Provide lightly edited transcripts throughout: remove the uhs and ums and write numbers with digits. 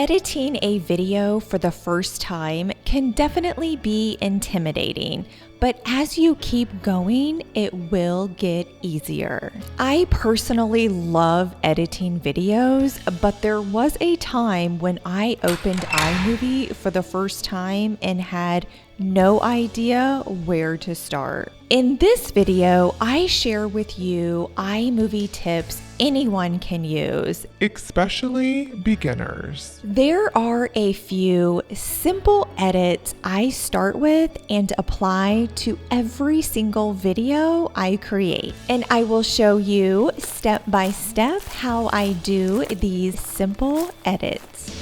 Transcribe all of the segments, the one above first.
Editing a video for the first time can definitely be intimidating, but as you keep going, it will get easier. I personally love editing videos, but there was a time when I opened iMovie for the first time and had no idea where to start. In this video, I share with you iMovie tips anyone can use, especially beginners. There are a few simple edits I start with and apply to every single video I create. And I will show you step by step how I do these simple edits.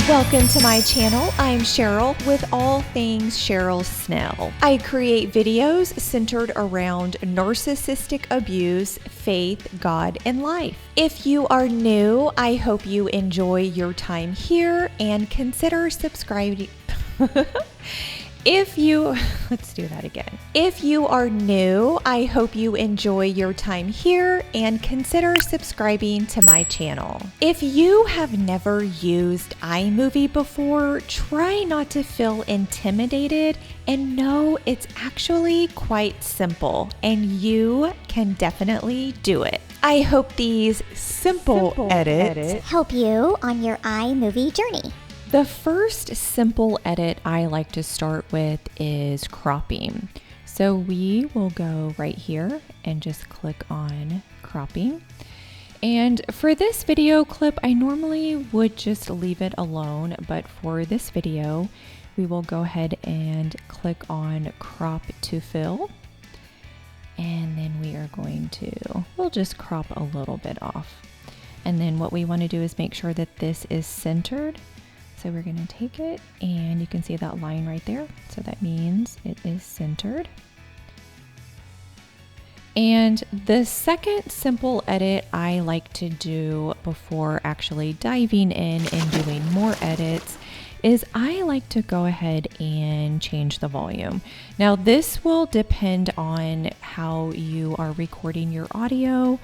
Welcome to my channel. I'm Cheryl with All Things Cheryl Snell. I create videos centered around narcissistic abuse, faith, God, and life. If you are new, I hope you enjoy your time here and consider subscribing. If you are new, I hope you enjoy your time here and consider subscribing to my channel. If you have never used iMovie before, try not to feel intimidated and know it's actually quite simple and you can definitely do it. I hope these simple edits help you on your iMovie journey. The first simple edit I like to start with is cropping. So we will go right here and just click on cropping. And for this video clip, I normally would just leave it alone, but for this video, we will go ahead and click on crop to fill. And then we are going to, we'll just crop a little bit off. And then what we want to do is make sure that this is centered. So we're going to take it and you can see that line right there. So that means it is centered. And the second simple edit I like to do before actually diving in and doing more edits is I like to go ahead and change the volume. Now this will depend on how you are recording your audio.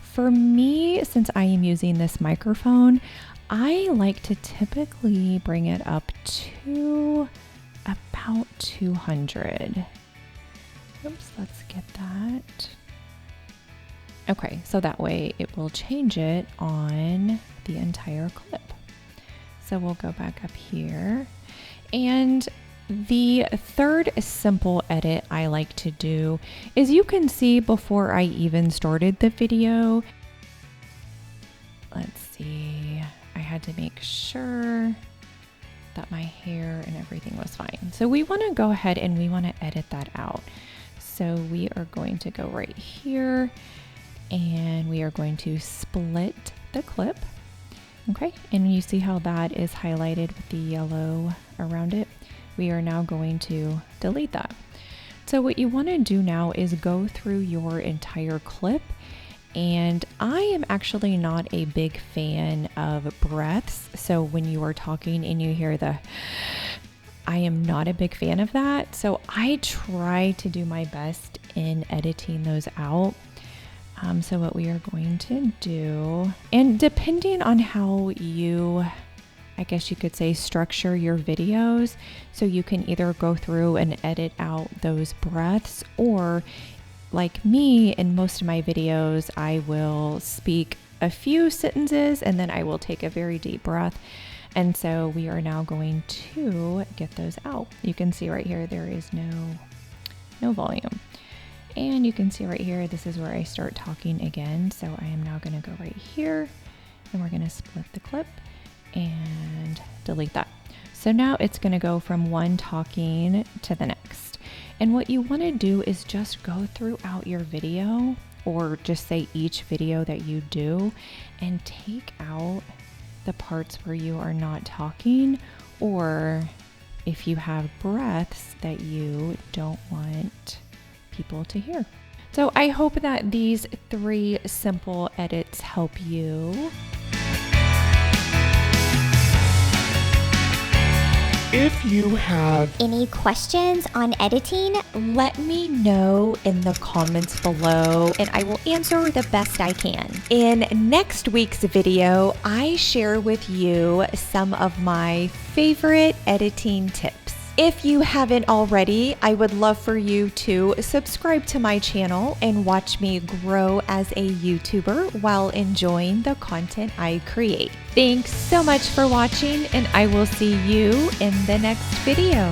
For me, since I am using this microphone, I like to typically bring it up to about 200. Oops, let's get that. Okay, so that way it will change it on the entire clip. So we'll go back up here. And the third simple edit I like to do is you can see before I even started the video. Let's see. I had to make sure that my hair and everything was fine. So we want to go ahead and we want to edit that out. So we are going to go right here and we are going to split the clip. Okay, and you see how that is highlighted with the yellow around it. We are now going to delete that. So what you want to do now is go through your entire clip. And I am actually not a big fan of breaths. So when you are talking and you hear I am not a big fan of that. So I try to do my best in editing those out. So what we are going to do, and depending on how you, I guess you could say, structure your videos, so you can either go through and edit out those breaths, or like me, in most of my videos, I will speak a few sentences and then I will take a very deep breath. And so we are now going to get those out. You can see right here, there is no volume. And you can see right here, this is where I start talking again. So I am now going to go right here and we're going to split the clip and delete that. So now it's going to go from one talking to the next. And what you want to do is just go throughout your video, or just say each video that you do, and take out the parts where you are not talking, or if you have breaths that you don't want people to hear. So I hope that these 3 simple edits help you. If you have Any questions on editing? Let me know in the comments below and I will answer the best I can. In next week's video, I share with you some of my favorite editing tips. If you haven't already, I would love for you to subscribe to my channel and watch me grow as a YouTuber while enjoying the content I create. Thanks so much for watching, and I will see you in the next video.